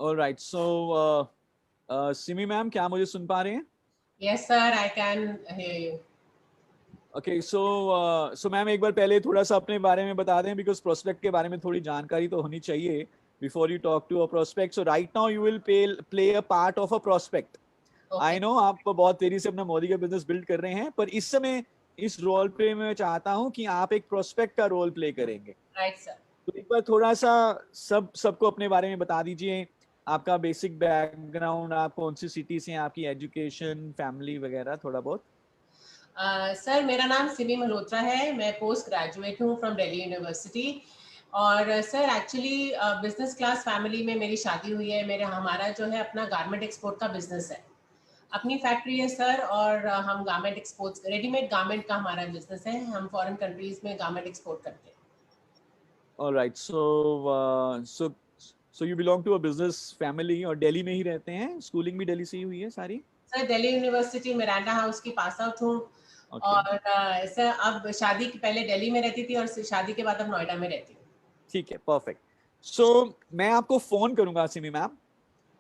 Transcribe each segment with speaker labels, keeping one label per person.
Speaker 1: Alright, सो Simi ma'am, क्या मुझे सुन पा रहे हैं?
Speaker 2: Yes, sir, I can hear you.
Speaker 1: Okay, so ma'am एक बार पहले थोड़ा सा अपने बारे में बता दें, बिकॉज प्रोस्पेक्ट के बारे में थोड़ी जानकारी तो होनी चाहिए before you talk to a prospect. So right now you will play a part of a prospect.
Speaker 2: Okay,
Speaker 1: I know आप बहुत तेजी से अपना मोदी का बिजनेस बिल्ड कर रहे हैं, पर इस समय इस रोल पे मैं चाहता हूं कि आप एक प्रोस्पेक्ट का रोल प्ले करेंगे.
Speaker 2: right, sir.
Speaker 1: तो एक बार थोड़ा सा सबको अपने बारे में बता दीजिए. आपका बेसिक बैकग्राउंड, आप कौन सी सिटी से हैं, आपकी एजुकेशन, फैमिली वगैरह थोड़ा बहुत.
Speaker 2: सर, मेरा नाम सिमी मल्होत्रा है. मैं पोस्ट ग्रेजुएट हूँ फ्रॉम दिल्ली यूनिवर्सिटी. और sir actually business class family में मेरी शादी हुई है. हमारा जो है अपना गारमेंट एक्सपोर्ट का बिजनेस है. अपनी फैक्ट्री है सर. और हम गारमेंट एक्सपोर्ट, रेडीमेड गारमेंट का हमारा बिजनेस है. हम फॉरेन कंट्रीज में गारमेंट एक्सपोर्ट करते हैं.
Speaker 1: All right, so you belong to a business family और दिल्ली में ही रहते हैं. स्कूलिंग भी दिल्ली से ही हुई है सारी?
Speaker 2: Sir Delhi university Miranda house की पास आउट हूँ.
Speaker 1: ओके,
Speaker 2: और सर अब शादी के पहले दिल्ली में रहती थी और शादी के बाद अब नोएडा में रहती हूँ.
Speaker 1: ठीक है, परफेक्ट. सो मैं आपको फोन करूंगा Simi ma'am.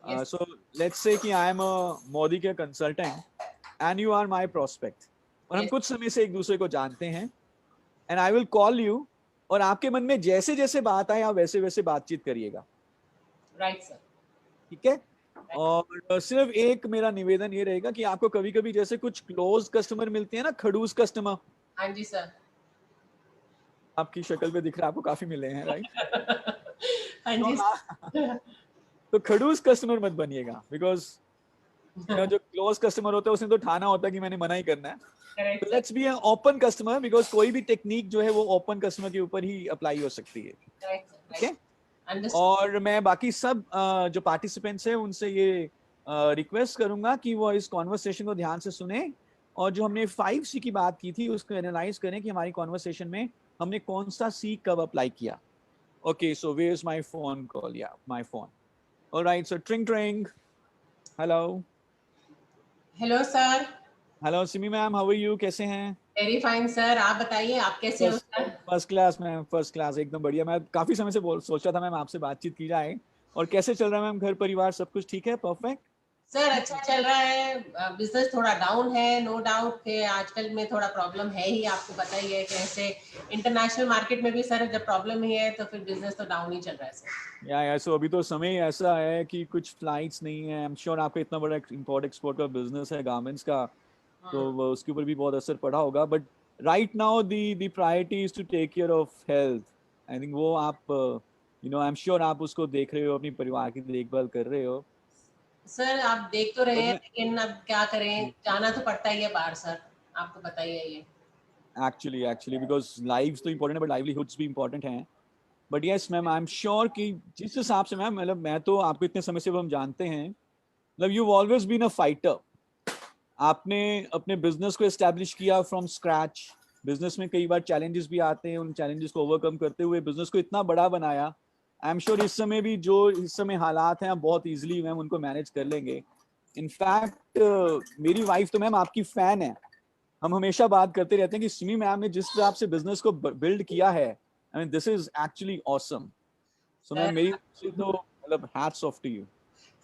Speaker 2: Yes.
Speaker 1: So let's say कि I am a Modicare consultant and you are my prospect, और हम
Speaker 2: Yes.
Speaker 1: कुछ समय से एक दूसरे को जानते हैं. And I will call you, और आपके मन में जैसे जैसे बात आए आप वैसे वैसे बातचीत करिएगा.
Speaker 2: Right sir.
Speaker 1: ठीक है? और सिर्फ एक मेरा निवेदन ये रहेगा कि आपको कभी कभी जैसे कुछ क्लोज कस्टमर मिलते हैं ना, खड़ूस कस्टमर.
Speaker 2: हाँ जी सर.
Speaker 1: आपकी शक्ल पे दिख रहा है आपको काफी मिले हैं, राइट?
Speaker 2: हाँ
Speaker 1: तो
Speaker 2: जी
Speaker 1: हाँ, तो खड़ूस कस्टमर मत बनिएगा, बिकॉज जो क्लोज कस्टमर होता है उसने तो ठाना होता है कि मैंने मना ही करना है.
Speaker 2: करेक्ट
Speaker 1: तो
Speaker 2: sir.
Speaker 1: Let's be an open customer, because कोई भी टेक्निक जो है वो ओपन कस्टमर के ऊपर ही अप्लाई हो सकती है.
Speaker 2: Correct sir.
Speaker 1: ठीक है?
Speaker 2: अंडरस्टूड.
Speaker 1: और मैं बाकी सब जो पार्टिसिपेंट्स हैं उनसे ये रिक्वेस्ट करूंगा कि वो इस कॉन्वर्सेशन को ध्यान से सुने, और जो हमने 5C की बात की थी उसको एनालाइज करें कि हमारी कॉन्वर्सेशन में हमने कौन सा सी कब अप्लाई किया. Okay, so where is my phone call? या माय फोन. ऑलराइट, सो ट्रिंग ट्रिंग. Hello.
Speaker 2: Hello sir.
Speaker 1: Hello Simi ma'am, how are you? कैसे हैं?
Speaker 2: Very fine sir. आप बताइए आप कैसे हो
Speaker 1: first
Speaker 2: sir?
Speaker 1: First class ma'am, first class, एकदम बढ़िया. मैं काफी समय से सोचा था मैम आपसे बातचीत की जाए. और कैसे चल रहा है मैम, घर परिवार सब कुछ ठीक है? परफेक्ट.
Speaker 2: सर अच्छा चल रहा है. बिजनेस थोड़ा डाउन है, नो डाउट के आजकल में थोड़ा प्रॉब्लम है ही. आपको पता ही है कैसे इंटरनेशनल मार्केट में भी सर जब प्रॉब्लम ही है तो फिर बिजनेस तो डाउन ही चल रहा है सर.
Speaker 1: या सो अभी तो समय ऐसा है कि कुछ फ्लाइट्स नहीं है. आई एम श्योर आपका इतना बड़ा इंपोर्ट एक्सपोर्ट का बिजनेस है गारमेंट्स का, तो उसके ऊपर भी बहुत असर पड़ा होगा. But right now the priority is to take care of health. I think वो आप आई एम श्योर आप उसको देख रहे हो, अपनी परिवार की देखभाल कर रहे हो.
Speaker 2: सर आप देख तो रहे
Speaker 1: बट
Speaker 2: हैं
Speaker 1: मैं
Speaker 2: लेकिन अब क्या करें, जाना तो पड़ता ही है बाहर सर. आपको पता ही है ये.
Speaker 1: एक्चुअली बिकॉज लाइव्स तो इंपॉर्टेंट है बट लाइवलीहुड्स भी इंपॉर्टेंट हैं. But yes ma'am, I am sure कि जिस हिसाब से मैम, मतलब मैं तो आपको इतने समय से हम जानते हैं, मतलब you always been a fighter. आपने अपने बिजनेस को एस्टैब्लिश किया फ्रॉम स्क्रैच. बिजनेस में कई बार चैलेंजेस भी आते हैं, उन चैलेंजेस को ओवरकम करते हुए बिजनेस को इतना बड़ा बनाया. आई एम श्योर इस समय भी जो इस समय हालात हैं आप बहुत इजीली मैम उनको मैनेज कर लेंगे. इनफैक्ट मेरी वाइफ तो मैम आपकी फैन है. हम हमेशा बात करते रहते हैं कि सिमी मैम ने जिस तरह से बिजनेस को बिल्ड किया है, I mean this is actually awesome. So ma'am
Speaker 2: sir
Speaker 1: मेरी तो मतलब hats off to you.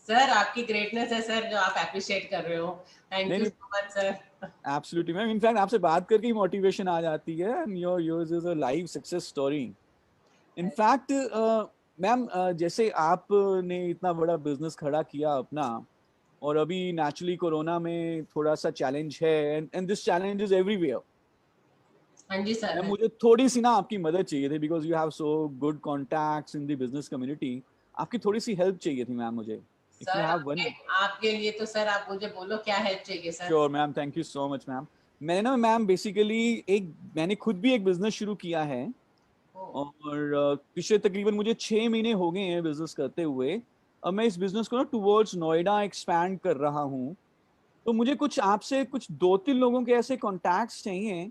Speaker 2: Sir आपकी ग्रेटनेस है सर जो आप अप्रिशिएट कर रहे हो. थैंक
Speaker 1: नहीं
Speaker 2: यू
Speaker 1: नहीं,
Speaker 2: so much sir.
Speaker 1: Absolutely ma'am. In fact आपसे बात करके ही मोटिवेशन आ जाती है. And yours is a live success story. In fact ma'am, जैसे आपने इतना बड़ा बिजनेस खड़ा किया अपना, और अभी नेचुरली कोरोना में थोड़ा सा चैलेंज है, and this challenge is everywhere.
Speaker 2: हाँ जी सर.
Speaker 1: मैम मुझे थोड़ी सी ना आपकी मदद चाहिए थी, because you have so good contacts in the business community. आपकी थोड़ी सी हेल्प चाहिए थी मैम मुझे. If you
Speaker 2: sir
Speaker 1: have one.
Speaker 2: आपके लिए तो सर आप मुझे बोलो क्या हेल्प चाहिए sir.
Speaker 1: Sure ma'am, thank you so much ma'am. मैंने ना मैम बेसिकली मैंने खुद भी एक बिजनेस शुरू किया है. और पिछले तकरीबन मुझे 6 महीने हो गए हैं बिजनेस करते हुए. अब मैं इस बिजनेस को ना टुवर्ड्स नोएडा एक्सपैंड कर रहा हूँ. तो मुझे कुछ आपसे कुछ 2-3 लोगों के ऐसे कॉन्टैक्ट्स चाहिए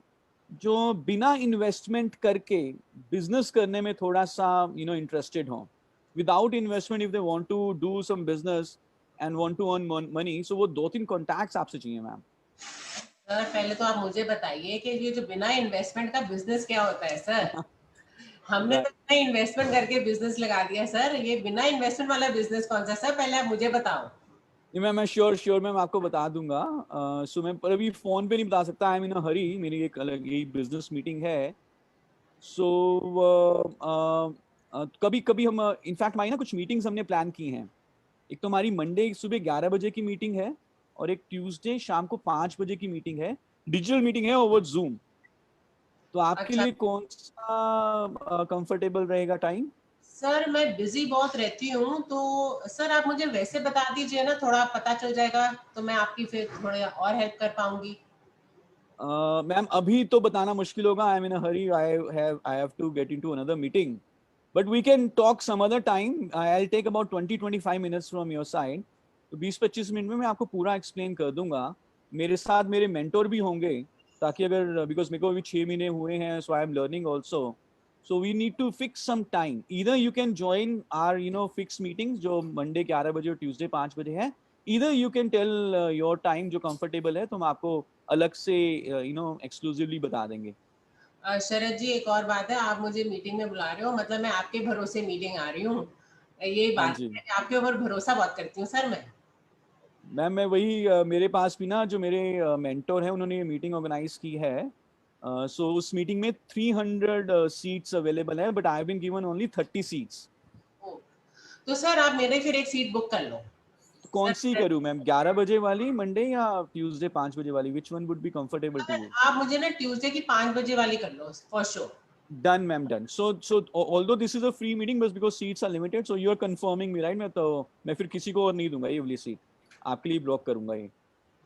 Speaker 1: जो बिना इन्वेस्टमेंट करके बिजनेस करने में थोड़ा सा इंटरेस्टेड हो. Without investment, if they want to do some business and want to earn money, so वो 2-3 कॉन्टैक्ट्स आपसे चाहिए मैम.
Speaker 2: सर पहले तो आप मुझे बताइए कि ये जो बिना इन्वेस्टमेंट का बिजनेस क्या होता है सर. हमने तो बिना इन्वेस्टमेंट करके बिजनेस लगा दिया सर, ये बिना इन्वेस्टमेंट वाला बिजनेस कौन सा सर, पहले आप मुझे बताओ।
Speaker 1: नहीं मैं श्योर मैं आपको बता दूंगा। सो मैं पर अभी फोन पे नहीं बता सकता, आई एम इन अ हरी, मेरी एक अलग यही बिजनेस मीटिंग है। सो कभी कभी हम इनफैक्ट हमारी ना कुछ मीटिंग्स हमने प्लान की हैं। एक तो हमारी मंडे सुबह 11 बजे की मीटिंग है, और एक ट्यूसडे शाम को 5 बजे की मीटिंग है, डिजिटल मीटिंग है ओवर जूम। तो आपके
Speaker 2: अच्छा
Speaker 1: लिए कौन सा कंफर्टेबल रहेगा टाइम?
Speaker 2: सर, मैं बिजी बहुत रहती हूँ, तो सर आप मुझे वैसे बता दीजिए ना, थोड़ा पता चल जाएगा तो मैं आपकी फिर थोड़े और हेल्प कर पाऊंगी।
Speaker 1: मैम अभी तो बताना मुश्किल होगा, I am in a hurry, I have to get into another meeting, but we can talk some other time. I will take about 20-25 minutes from your side. तो 20-25 मिनट में मैं आपको पूरा एक्सप्लेन कर दूंगा। मेरे साथ मेरे मेंटोर भी होंगे, ताकि अगर बिकॉज मेरे को अभी 6 महीने हुए हैं, so I am learning also. So we need to fix some time, इधर you can join or fix meetings जो मंडे 11 बजे और ट्यूसडे 5 बजे है। इधर you can tell your time जो कंफर्टेबल है, तो हम आपको अलग से एक्सक्लूसिवली बता देंगे।
Speaker 2: शरद जी, एक और बात है, आप मुझे मीटिंग में बुला रहे हो, मतलब मैं आपके भरोसे मीटिंग आ रही हूँ, ये
Speaker 1: हाँ
Speaker 2: बात
Speaker 1: जी
Speaker 2: है, आपके ऊपर भरोसा बहुत करती हूँ सर मैं।
Speaker 1: मैम, मैं वही मेरे पास भी ना जो मेरे मेंटोर हैं उन्होंने ये मीटिंग ऑर्गेनाइज की है। सो उस मीटिंग में 300 सीट्स अवेलेबल है, but I have been given only 30 seats.
Speaker 2: ओ, तो सर आप मेरे फिर एक सीट बुक कर लो।
Speaker 1: तो कौन सी
Speaker 2: सर
Speaker 1: करूं मैम, 11 बजे वाली मंडे या ट्यूसडे 5 बजे वाली, which one would be comfortable to you?
Speaker 2: आप मुझे ना ट्यूसडे की 5 बजे वाली कर लो for sure.
Speaker 1: Done ma'am, done. So although this is a free meeting, बस because seats are limited, so you are confirming me right? मैं फिर किसी को और नहीं दूंगा ये वाली सीट, आपके लिए ब्लॉक करूंगा ये।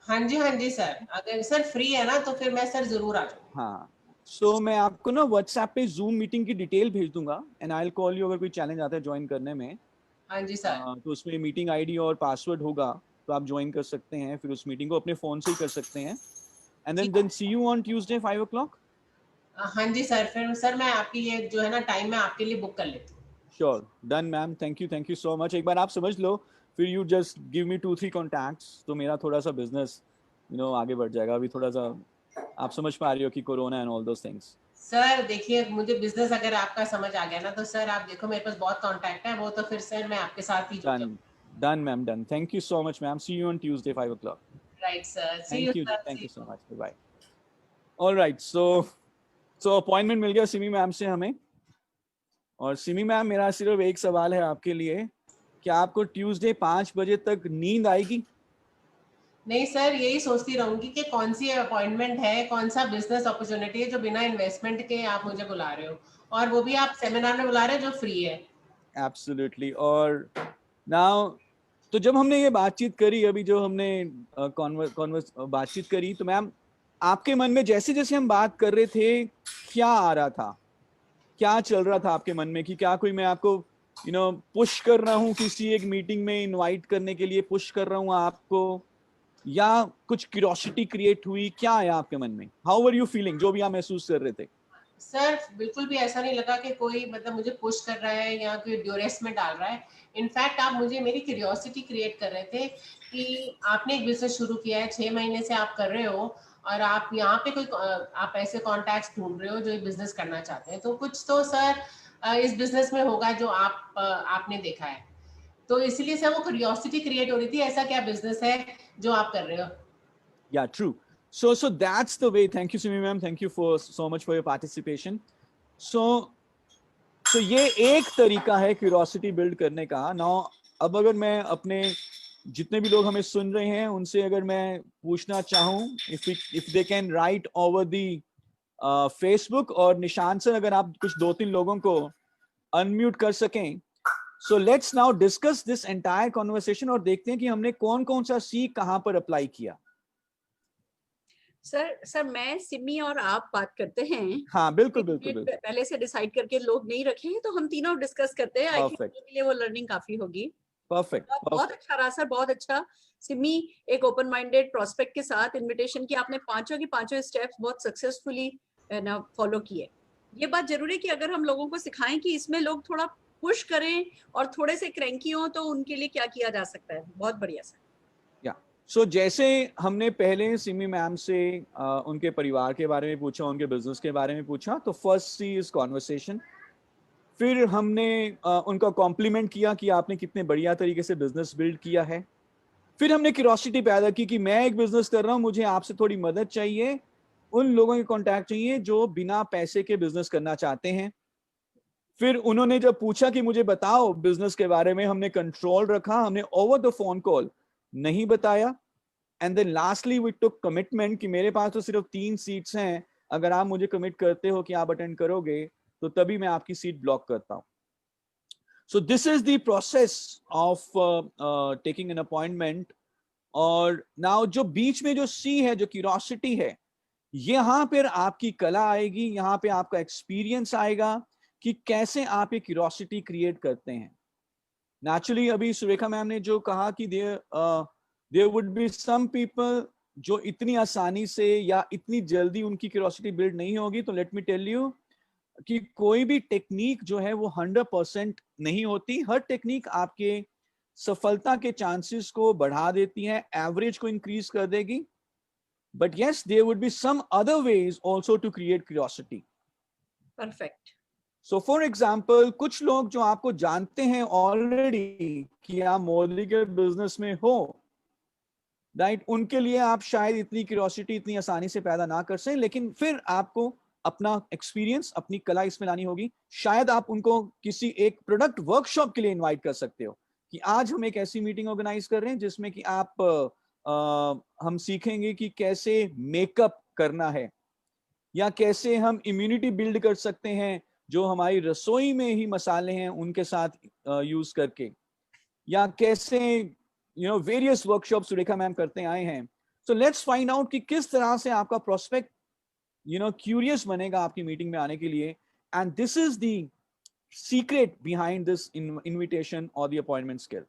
Speaker 2: हाँ जी सर, अगर सर फ्री है ना तो फिर मैं सर जरूर आ जाऊँ।
Speaker 1: हाँ, सो मैं आपको ना व्हाट्सएप पे जूम मीटिंग की डिटेल भेज दूंगा, and I will call you अगर कोई चैलेंज आता है ज्वाइन करने में।
Speaker 2: हाँ जी सर।
Speaker 1: तो उसमें मीटिंग आईडी और पासवर्ड होगा, तो आप ज्वाइन कर सकते हैं, फिर उस मीटिंग को अपने फोन से ही कर सकते हैं। एंड
Speaker 2: ठीक।
Speaker 1: Then see you on Tuesday 5 o'clock।
Speaker 2: हाँ जी सर, फिर सर मैं आपकी ये जो है ना टाइम मैं आपके लिए बुक कर लेती हूँ।
Speaker 1: Sure, done ma'am, thank you so much. एक बार आप समझ लो, फिर you just give me 2-3 contacts, तो मेरा थोड़ा सा बिजनेस आगे बढ़ जाएगा। अभी थोड़ा सा आप समझ पा रही हो कि corona and all those things.
Speaker 2: Sir देखिए, मुझे बिजनेस अगर आपका समझ आ गया ना, तो सर आप देखो मेरे पास बहुत कॉन्टैक्ट है, वो तो फिर सर मैं आपके साथ ही जुड़
Speaker 1: डन,
Speaker 2: जाऊँ।
Speaker 1: Done ma'am, done. Thank you so much ma'am, see you on Tuesday 5 o'clock।
Speaker 2: Right sir, see you
Speaker 1: thank you जी,
Speaker 2: sir,
Speaker 1: thank
Speaker 2: see
Speaker 1: you so
Speaker 2: you.
Speaker 1: Much, bye. All right, so appointment मिल गया Simi ma'am से हमें। और Simi ma'am, मेरा सिर्फ एक सवाल है आपके लिए, क्या आपको ट्यूसडे 5 बजे तक नींद आएगी?
Speaker 2: नहीं सर, यही सोचती रहूंगी कि कौन सी अपॉइंटमेंट है, कौन सा बिजनेस अपॉर्चुनिटी है जो बिना इन्वेस्टमेंट के आप मुझे बुला रहे हो, और वो भी आप सेमिनार में बुला रहे हो जो फ्री है।
Speaker 1: एब्सोल्युटली। और नाउ, तो जब हमने ये बातचीत करी, अभी जो हमने कॉन्वर्स बातचीत करी, तो मैम आपके मन में जैसे जैसे हम बात कर रहे थे, क्या आ रहा था, क्या चल रहा था आपके मन में? कि क्या कोई मैं आपको पुश कर रहा हूँ किसी एक मीटिंग में इनवाइट करने के लिए, पुश कर रहा हूँ आपको, या कुछ क्यूरियोसिटी क्रिएट हुई, क्या आया आपके मन में? हाउ वर यू फीलिंग, जो भी आप महसूस कर रहे थे?
Speaker 2: सर बिल्कुल भी ऐसा नहीं लगा कि कोई मतलब मुझे पुश कर रहा है या कोई ड्यूरेस में डाल रहा है। इनफैक्ट आप मुझे मेरी क्यूरियोसिटी क्रिएट कर रहे थे कि आपने एक बिजनेस शुरू किया है, 6 महीने से आप कर रहे हो, और आप यहाँ पे कोई आप ऐसे कॉन्टैक्ट्स ढूंढ रहे हो जो बिजनेस करना चाहते हैं, तो कुछ तो सर इस बिजनेस में होगा जो आपने देखा है। तो इसलिए सर वो क्यूरियोसिटी क्रिएट हो रही थी, ऐसा क्या बिजनेस है जो आप कर रहे हो।
Speaker 1: Yeah, true. So that's the way. Thank you, Simi ma'am. Thank you for so much for your participation. So ये एक तरीका है क्यूरियोसिटी बिल्ड करने का। नाउ अब अगर मैं अपने जितने भी लोग हमें सुन रहे हैं उनसे अगर मैं पूछना चाहूँ, if they can write over the Facebook, और निशान सर अगर आप कुछ 2-3 लोगों को अनम्यूट कर सकें, so let's now discuss this entire conversation, और देखते हैं कि हमने कौन कौन सा सीख कहां पर अप्लाई किया।
Speaker 3: सर मैं सिमी और आप बात करते हैं।
Speaker 1: हाँ बिल्कुल बिल्कुल बिल्कुल।
Speaker 3: पहले से डिसाइड करके लोग नहीं रखे हैं, तो हम तीनों डिस्कस करते हैं। आई थिंक
Speaker 1: परफेक्ट
Speaker 3: के लिए वो लर्निंग काफी होगी।
Speaker 1: परफेक्ट
Speaker 3: बहुत अच्छा रहा सर, बहुत अच्छा। सिमी एक ओपन माइंडेड प्रोस्पेक्ट के साथ इनविटेशन की, आपने पांचों की पांचों स्टेप्स बहुत सक्सेसफुली ना फॉलो किए। ये बात जरूरी है कि अगर हम लोगों को सिखाएं कि इसमें लोग थोड़ा पुश करें और थोड़े से क्रैंकी हो, तो उनके लिए क्या किया जा सकता है। बहुत बढ़िया सर।
Speaker 1: सो जैसे हमने पहले सिमी मैम से उनके परिवार के बारे में पूछा, उनके बिजनेस के बारे में पूछा, तो फर्स्ट सी इज कॉन्वर्सेशन। फिर हमने उनका कॉम्प्लीमेंट किया कि आपने कितने बढ़िया तरीके से बिजनेस बिल्ड किया है। फिर हमने क्यूरियोसिटी पैदा की कि मैं एक बिजनेस कर रहा हूं, मुझे आपसे थोड़ी मदद चाहिए, उन लोगों के कॉन्टैक्ट चाहिए जो बिना पैसे के बिजनेस करना चाहते हैं। फिर उन्होंने जब पूछा कि मुझे बताओ बिजनेस के बारे में, हमने कंट्रोल रखा, हमने ओवर द फोन कॉल नहीं बताया। And then lastly we took commitment कि मेरे पास तो सिर्फ 3 सीट्स हैं, अगर आप मुझे कमिट करते हो कि आप अटेंड करोगे तो तभी मैं आपकी सीट ब्लॉक करता हूं। So this is the process of taking an appointment. और नाउ जो बीच में जो सी है, जो क्यूरियोसिटी है, यहां पर आपकी कला आएगी, यहां पे आपका एक्सपीरियंस आएगा कि कैसे आप ये क्यूरियोसिटी क्रिएट करते हैं। नेचुरली अभी सुरेखा मैम ने जो कहा कि there would be some people जो इतनी आसानी से या इतनी जल्दी उनकी क्यूरियोसिटी बिल्ड नहीं होगी। तो लेट मी टेल यू कि कोई भी टेक्निक जो है वो 100% नहीं होती। हर टेक्निक आपके सफलता के चांसेस को बढ़ा देती है, एवरेज को इंक्रीज कर देगी। But yes, there would be some other ways also to create curiosity.
Speaker 3: Perfect.
Speaker 1: So for example, कुछ लोग जो आपको जानते हैं ऑलरेडी कि आप मोदी के बिजनेस में हो, राइट, उनके लिए आप शायद इतनी क्यूरियोसिटी इतनी आसानी से पैदा ना कर सकें, लेकिन फिर आपको अपना एक्सपीरियंस, अपनी कला इसमें लानी होगी। शायद आप उनको किसी एक प्रोडक्ट वर्कशॉप के लिए इनवाइट कर सकते हो कि आज हम एक ऐसी मीटिंग ऑर्गेनाइज कर रहे हैं जिसमें कि हम सीखेंगे कि कैसे मेकअप करना है, या कैसे हम इम्यूनिटी बिल्ड कर सकते हैं जो हमारी रसोई में ही मसाले हैं उनके साथ यूज करके, या कैसे वेरियस वर्कशॉप सुरेखा मैम करते आए हैं। सो लेट्स फाइंड आउट कि किस तरह से आपका प्रोस्पेक्ट क्यूरियस बनेगा आपकी मीटिंग में आने के लिए। And this is the secret behind this invitation और द अपॉइंटमेंट स्किल।